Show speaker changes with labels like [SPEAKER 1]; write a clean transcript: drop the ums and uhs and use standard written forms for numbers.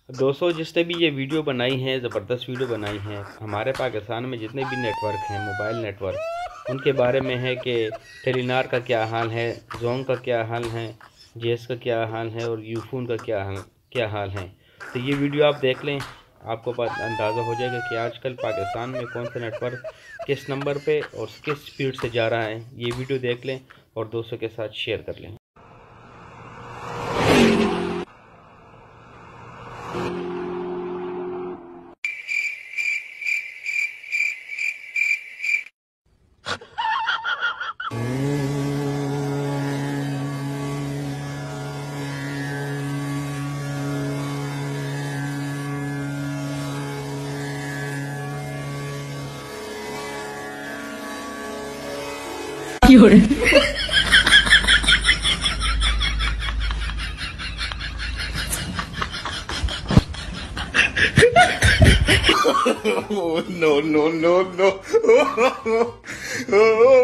[SPEAKER 1] दोस्तों जिसने भी ये वीडियो बनाई है, ज़बरदस्त वीडियो बनाई है। हमारे पाकिस्तान में जितने भी नेटवर्क हैं, मोबाइल नेटवर्क, उनके बारे में है कि टेलीनार का क्या हाल है, जोंग का क्या हाल है, जेस का क्या हाल है और यूफोन का क्या हाल है। तो ये वीडियो आप देख लें, आपको अंदाज़ा हो जाएगा कि आजकल पाकिस्तान में कौन सा नेटवर्क किस नंबर पे और किस स्पीड से जा रहा है। ये वीडियो देख लें और दोस्तों के साथ शेयर कर लें।
[SPEAKER 2] Oh, no, no, no, no. Oh.